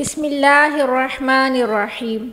بسم اللہ الرحمن الرحیم۔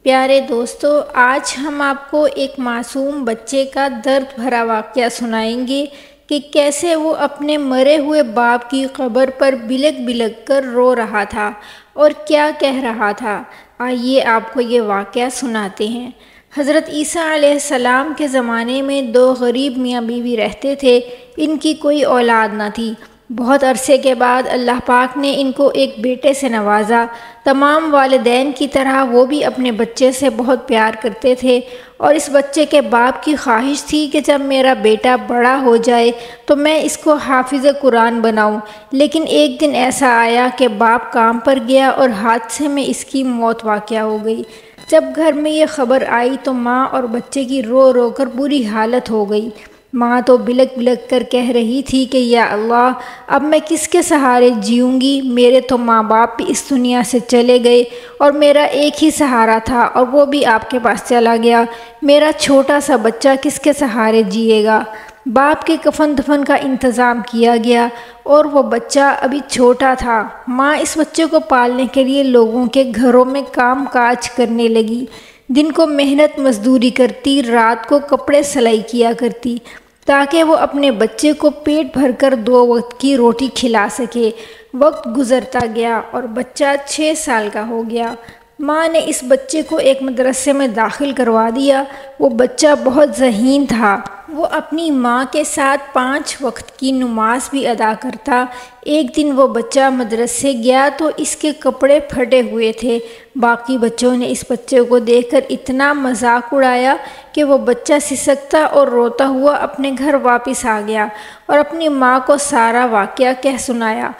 پیارے دوستو، آج ہم آپ کو ایک معصوم بچے کا درد بھرا واقعہ سنائیں گے کہ کیسے وہ اپنے مرے ہوئے باپ کی قبر پر بلک بلک کر رو رہا تھا اور کیا کہہ رہا تھا۔ آئیے آپ کو یہ واقعہ سناتے ہیں۔ حضرت عیسیٰ علیہ السلام کے زمانے میں دو غریب میاں بیوی رہتے تھے۔ ان کی کوئی اولاد نہ تھی۔ بہت عرصے کے بعد اللہ پاک نے ان کو ایک بیٹے سے نوازا۔ تمام والدین کی طرح وہ بھی اپنے بچے سے بہت پیار کرتے تھے، اور اس بچے کے باپ کی خواہش تھی کہ جب میرا بیٹا بڑا ہو جائے تو میں اس کو حافظ قرآن بناؤں۔ لیکن ایک دن ایسا آیا کہ باپ کام پر گیا اور حادثے میں اس کی موت واقع ہو گئی۔ جب گھر میں یہ خبر آئی تو ماں اور بچے کی رو رو کر بری حالت ہو گئی۔ ماں تو بلک بلک کر کہہ رہی تھی کہ یا اللہ، اب میں کس کے سہارے جیوں گی؟ میرے تو ماں باپ بھی اس دنیا سے چلے گئے اور میرا ایک ہی سہارا تھا اور وہ بھی آپ کے پاس چلا گیا۔ میرا چھوٹا سا بچہ کس کے سہارے جیے گا؟ باپ کے کفن دفن کا انتظام کیا گیا اور وہ بچہ ابھی چھوٹا تھا۔ ماں اس بچے کو پالنے کے لیے لوگوں کے گھروں میں کام کاج کرنے لگی۔ دن کو محنت مزدوری کرتی، رات کو کپڑے سلائی کیا کرتی، تاکہ وہ اپنے بچے کو پیٹ بھر کر 2 وقت کی روٹی کھلا سکے۔ وقت گزرتا گیا اور بچہ 6 سال کا ہو گیا۔ ماں نے اس بچے کو ایک مدرسے میں داخل کروا دیا۔ وہ بچہ بہت ذہین تھا۔ وہ اپنی ماں کے ساتھ 5 وقت کی نماز بھی ادا کرتا۔ ایک دن وہ بچہ مدرسے گیا تو اس کے کپڑے پھٹے ہوئے تھے۔ باقی بچوں نے اس بچے کو دیکھ کر اتنا مذاق اڑایا کہ وہ بچہ سسکتا اور روتا ہوا اپنے گھر واپس آ گیا اور اپنی ماں کو سارا واقعہ کہہ سنایا۔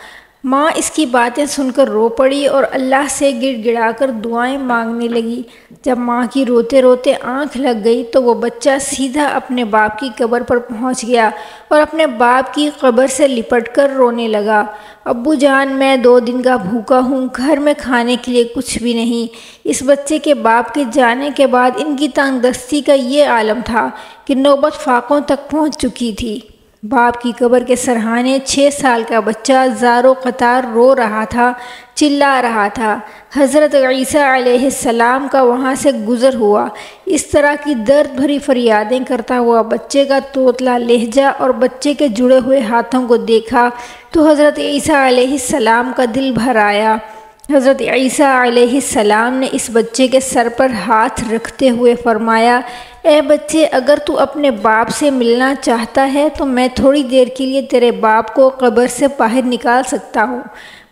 ماں اس کی باتیں سن کر رو پڑی اور اللہ سے گڑ گڑا کر دعائیں مانگنے لگی۔ جب ماں کی روتے روتے آنکھ لگ گئی تو وہ بچہ سیدھا اپنے باپ کی قبر پر پہنچ گیا اور اپنے باپ کی قبر سے لپٹ کر رونے لگا۔ ابو جان، میں 2 دن کا بھوکا ہوں، گھر میں کھانے کے لیے کچھ بھی نہیں۔ اس بچے کے باپ کے جانے کے بعد ان کی تنگ دستی کا یہ عالم تھا کہ نوبت فاقوں تک پہنچ چکی تھی۔ باپ کی قبر کے سرہانے 6 سال کا بچہ زار و قطار رو رہا تھا، چلا رہا تھا۔ حضرت عیسیٰ علیہ السلام کا وہاں سے گزر ہوا۔ اس طرح کی درد بھری فریادیں کرتا ہوا بچے کا توتلا لہجہ اور بچے کے جڑے ہوئے ہاتھوں کو دیکھا تو حضرت عیسیٰ علیہ السلام کا دل بھر آیا۔ حضرت عیسیٰ علیہ السلام نے اس بچے کے سر پر ہاتھ رکھتے ہوئے فرمایا، اے بچے، اگر تو اپنے باپ سے ملنا چاہتا ہے تو میں تھوڑی دیر کے لیے تیرے باپ کو قبر سے باہر نکال سکتا ہوں۔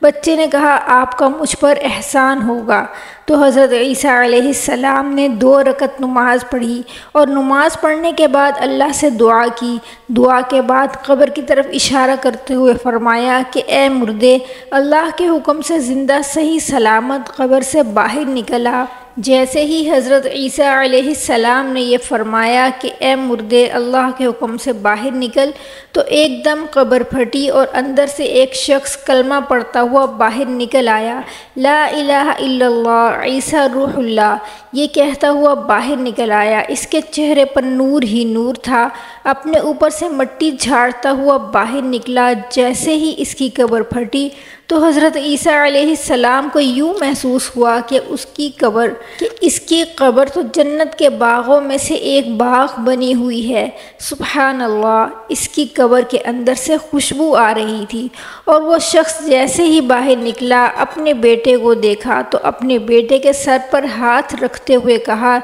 بچے نے کہا، آپ کا مجھ پر احسان ہوگا۔ تو حضرت عیسیٰ علیہ السلام نے 2 رکعت نماز پڑھی اور نماز پڑھنے کے بعد اللہ سے دعا کی۔ دعا کے بعد قبر کی طرف اشارہ کرتے ہوئے فرمایا کہ اے مردے، اللہ کے حکم سے زندہ صحیح سلامت قبر سے باہر نکل آ۔ جیسے ہی حضرت عیسیٰ علیہ السلام نے یہ فرمایا کہ اے مردے، اللہ کے حکم سے باہر نکل، تو ایک دم قبر پھٹی اور اندر سے ایک شخص کلمہ پڑھتا ہوا باہر نکل آیا، لا الہ الا اللہ عیسیٰ روح اللہ، یہ کہتا ہوا باہر نکل آیا۔ اس کے چہرے پر نور ہی نور تھا۔ اپنے اوپر سے مٹی جھاڑتا ہوا باہر نکلا۔ جیسے ہی اس کی قبر پھٹی تو حضرت عیسیٰ علیہ السلام کو یوں محسوس ہوا کہ اس کی قبر تو جنت کے باغوں میں سے ایک باغ بنی ہوئی ہے۔ سبحان اللہ، اس کی قبر کے اندر سے خوشبو آ رہی تھی، اور وہ شخص جیسے ہی باہر نکلا اپنے بیٹے کو دیکھا تو اپنے بیٹے کے سر پر ہاتھ رکھتے ہوئے کہا،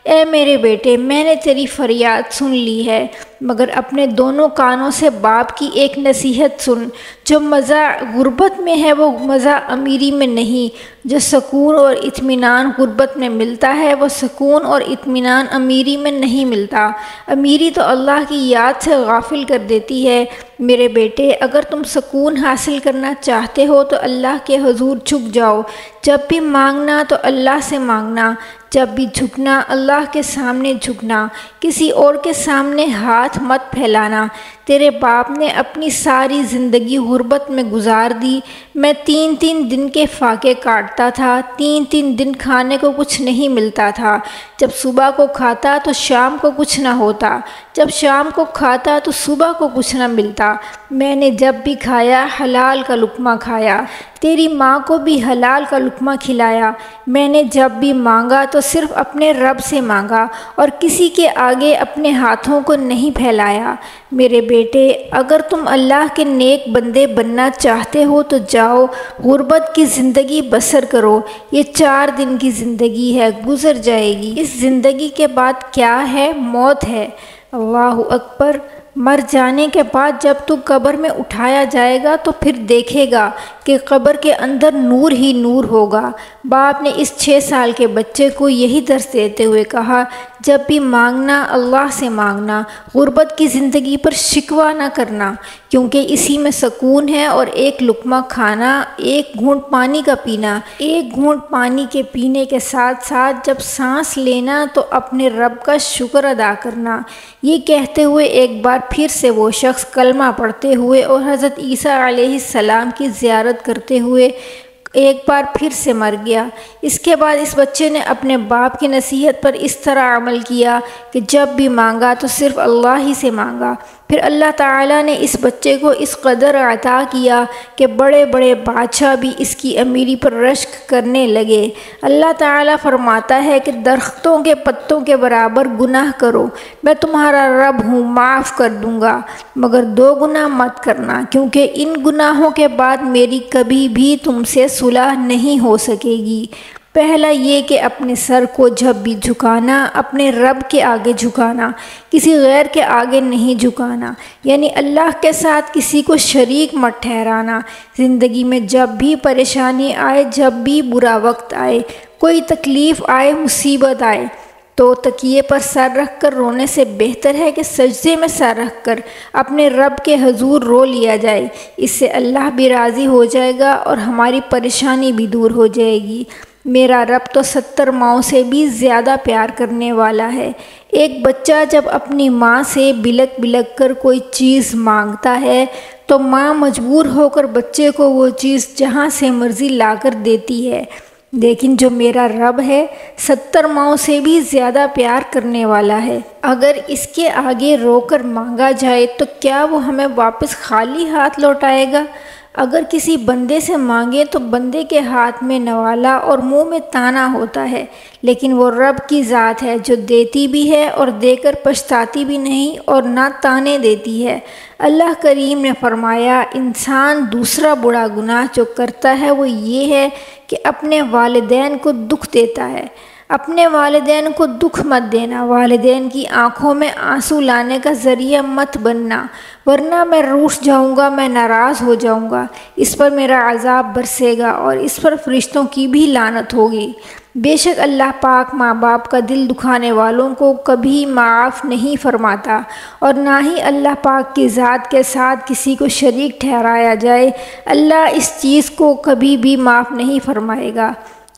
اے میرے بیٹے، میں نے تیری فریاد سن لی ہے، مگر اپنے دونوں کانوں سے باپ کی ایک نصیحت سن۔ جو مزہ غربت میں ہے وہ مزہ امیری میں نہیں۔ جو سکون اور اطمینان غربت میں ملتا ہے وہ سکون اور اطمینان امیری میں نہیں ملتا۔ امیری تو اللہ کی یاد سے غافل کر دیتی ہے۔ میرے بیٹے، اگر تم سکون حاصل کرنا چاہتے ہو تو اللہ کے حضور جھک جاؤ۔ جب بھی مانگنا تو اللہ سے مانگنا، جب بھی جھکنا اللہ کے سامنے جھکنا، کسی اور کے سامنے ہاتھ مت پھیلانا۔ تیرے باپ نے اپنی ساری زندگی غربت میں گزار دی۔ میں 3 دن کے فاقے کاٹتا تھا۔ 3 دن کھانے کو کچھ نہیں ملتا تھا۔ جب صبح کو کھاتا تو شام کو کچھ نہ ہوتا، جب شام کو کھاتا تو صبح کو کچھ نہ ملتا۔ میں نے جب بھی کھایا حلال کا لقمہ کھایا، تیری ماں کو بھی حلال کا لقمہ کھلایا۔ میں نے جب بھی مانگا تو صرف اپنے رب سے مانگا اور کسی کے آگے اپنے ہاتھوں کو نہیں پھیلایا۔ میرے بیٹے، اگر تم اللہ کے نیک بندے بننا چاہتے ہو تو جاؤ، غربت کی زندگی بسر کرو۔ یہ 4 دن کی زندگی ہے، گزر جائے گی۔ اس زندگی کے بعد کیا ہے؟ موت ہے۔ اللہ اکبر۔ مر جانے کے بعد جب تو قبر میں اٹھایا جائے گا تو پھر دیکھے گا کہ قبر کے اندر نور ہی نور ہوگا۔ باپ نے اس 6 سال کے بچے کو یہی درس دیتے ہوئے کہا، جب بھی مانگنا اللہ سے مانگنا، غربت کی زندگی پر شکوہ نہ کرنا، کیونکہ اسی میں سکون ہے، اور ایک لقمہ کھانا، ایک گھونٹ پانی کا پینا، ایک گھونٹ پانی کے پینے کے ساتھ ساتھ جب سانس لینا تو اپنے رب کا شکر ادا کرنا۔ یہ کہتے ہوئے ایک بار پھر سے وہ شخص کلمہ پڑھتے ہوئے اور حضرت عیسیٰ علیہ السلام کی زیارت کرتے ہوئے ایک بار پھر سے مر گیا۔ اس کے بعد اس بچے نے اپنے باپ کی نصیحت پر اس طرح عمل کیا کہ جب بھی مانگا تو صرف اللہ ہی سے مانگا۔ پھر اللہ تعالیٰ نے اس بچے کو اس قدر عطا کیا کہ بڑے بڑے بادشاہ بھی اس کی امیری پر رشک کرنے لگے۔ اللہ تعالیٰ فرماتا ہے کہ درختوں کے پتوں کے برابر گناہ کرو، میں تمہارا رب ہوں، معاف کر دوں گا، مگر 2 گناہ مت کرنا، کیونکہ ان گناہوں کے بعد میری کبھی بھی تم سے صلح نہیں ہو سکے گی۔ پہلا یہ کہ اپنے سر کو جب بھی جھکانا، اپنے رب کے آگے جھکانا، کسی غیر کے آگے نہیں جھکانا، یعنی اللہ کے ساتھ کسی کو شریک مت ٹھہرانا۔ زندگی میں جب بھی پریشانی آئے، جب بھی برا وقت آئے، کوئی تکلیف آئے، مصیبت آئے، تو تکیے پر سر رکھ کر رونے سے بہتر ہے کہ سجدے میں سر رکھ کر اپنے رب کے حضور رو لیا جائے۔ اس سے اللہ بھی راضی ہو جائے گا اور ہماری پریشانی بھی دور ہو جائے گی۔ میرا رب تو 70 ماؤں سے بھی زیادہ پیار کرنے والا ہے۔ ایک بچہ جب اپنی ماں سے بلک بلک کر کوئی چیز مانگتا ہے تو ماں مجبور ہو کر بچے کو وہ چیز جہاں سے مرضی لا کر دیتی ہے، لیکن جو میرا رب ہے 70 ماؤں سے بھی زیادہ پیار کرنے والا ہے۔ اگر اس کے آگے رو کر مانگا جائے تو کیا وہ ہمیں واپس خالی ہاتھ لوٹائے گا؟ اگر کسی بندے سے مانگے تو بندے کے ہاتھ میں نوالا اور منہ میں تانا ہوتا ہے، لیکن وہ رب کی ذات ہے جو دیتی بھی ہے اور دے کر پچھتاتی بھی نہیں اور نہ تانے دیتی ہے۔ اللہ کریم نے فرمایا، انسان دوسرا بڑا گناہ جو کرتا ہے وہ یہ ہے کہ اپنے والدین کو دکھ دیتا ہے۔ اپنے والدین کو دکھ مت دینا، والدین کی آنکھوں میں آنسو لانے کا ذریعہ مت بننا، ورنہ میں روٹھ جاؤں گا، میں ناراض ہو جاؤں گا، اس پر میرا عذاب برسے گا اور اس پر فرشتوں کی بھی لعنت ہوگی۔ بے شک اللہ پاک ماں باپ کا دل دکھانے والوں کو کبھی معاف نہیں فرماتا، اور نہ ہی اللہ پاک کی ذات کے ساتھ کسی کو شریک ٹھہرایا جائے، اللہ اس چیز کو کبھی بھی معاف نہیں فرمائے گا۔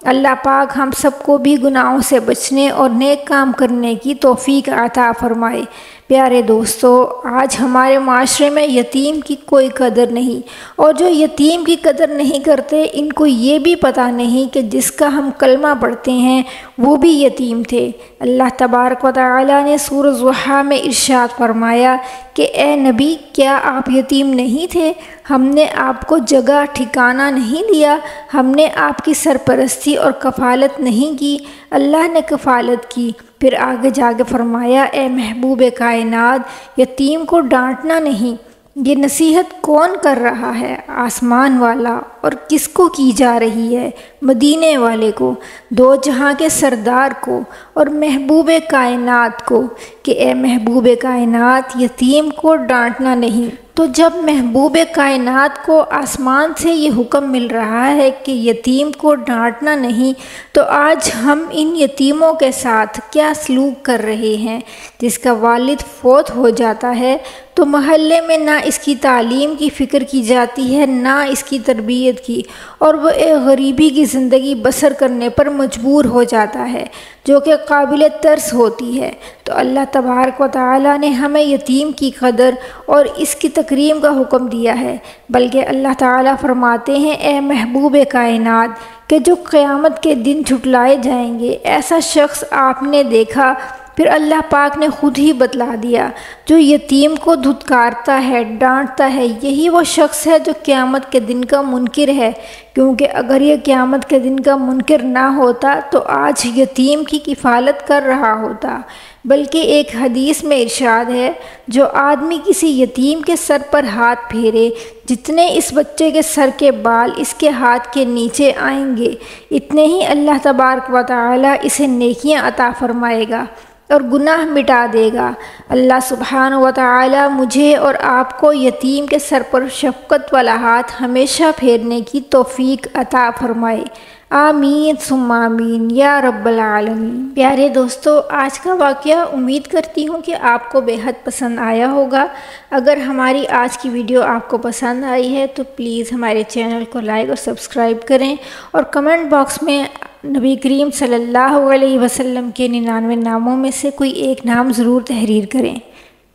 اللہ پاک ہم سب کو بھی گناہوں سے بچنے اور نیک کام کرنے کی توفیق عطا فرمائے۔ پیارے دوستو، آج ہمارے معاشرے میں یتیم کی کوئی قدر نہیں، اور جو یتیم کی قدر نہیں کرتے ان کو یہ بھی پتہ نہیں کہ جس کا ہم کلمہ پڑھتے ہیں وہ بھی یتیم تھے۔ اللہ تبارک و تعالی نے سورۃ ضحیٰ میں ارشاد فرمایا کہ اے نبی، کیا آپ یتیم نہیں تھے؟ ہم نے آپ کو جگہ ٹھکانہ نہیں دیا، ہم نے آپ کی سرپرستی اور کفالت نہیں کی، اللہ نے کفالت کی۔ پھر آگے جا کے فرمایا، اے محبوب کائنات، یتیم کو ڈانٹنا نہیں۔ یہ نصیحت کون کر رہا ہے؟ آسمان والا۔ اور کس کو کی جا رہی ہے؟ مدینے والے کو، 2 جہاں کے سردار کو اور محبوب کائنات کو، کہ اے محبوب کائنات، یتیم کو ڈانٹنا نہیں۔ تو جب محبوب کائنات کو آسمان سے یہ حکم مل رہا ہے کہ یتیم کو ڈانٹنا نہیں، تو آج ہم ان یتیموں کے ساتھ کیا سلوک کر رہے ہیں؟ جس کا والد فوت ہو جاتا ہے تو محلے میں نہ اس کی تعلیم کی فکر کی جاتی ہے، نہ اس کی تربیت کی، اور وہ ایک غریبی کی زندگی بسر کرنے پر مجبور ہو جاتا ہے، جو کہ قابل ترس ہوتی ہے۔ تو اللہ تبارک و تعالی نے ہمیں یتیم کی قدر اور اس کی تکریم کا حکم دیا ہے، بلکہ اللہ تعالیٰ فرماتے ہیں، اے محبوب کائنات، کہ جو قیامت کے دن جھٹلائے جائیں گے، ایسا شخص آپ نے دیکھا پھر اللہ پاک نے خود ہی بتلا دیا، جو یتیم کو دھتکارتا ہے، ڈانٹتا ہے، یہی وہ شخص ہے جو قیامت کے دن کا منکر ہے، کیونکہ اگر یہ قیامت کے دن کا منکر نہ ہوتا تو آج یتیم کی کفالت کر رہا ہوتا۔ بلکہ ایک حدیث میں ارشاد ہے، جو آدمی کسی یتیم کے سر پر ہاتھ پھیرے، جتنے اس بچے کے سر کے بال اس کے ہاتھ کے نیچے آئیں گے، اتنے ہی اللہ تبارک و تعالی اسے نیکیاں عطا فرمائے گا اور گناہ مٹا دے گا۔ اللہ سبحانہ و تعالی مجھے اور آپ کو یتیم کے سر پر شفقت والا ہاتھ ہمیشہ پھیرنے کی توفیق عطا فرمائے، آمین ثم آمین یا رب العالمین۔ پیارے دوستو، آج کا واقعہ امید کرتی ہوں کہ آپ کو بے حد پسند آیا ہوگا۔ اگر ہماری آج کی ویڈیو آپ کو پسند آئی ہے تو پلیز ہمارے چینل کو لائک اور سبسکرائب کریں، اور کمنٹ باکس میں نبی کریم صلی اللہ علیہ وسلم کے 99 ناموں میں سے کوئی ایک نام ضرور تحریر کریں۔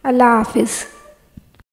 اللہ حافظ۔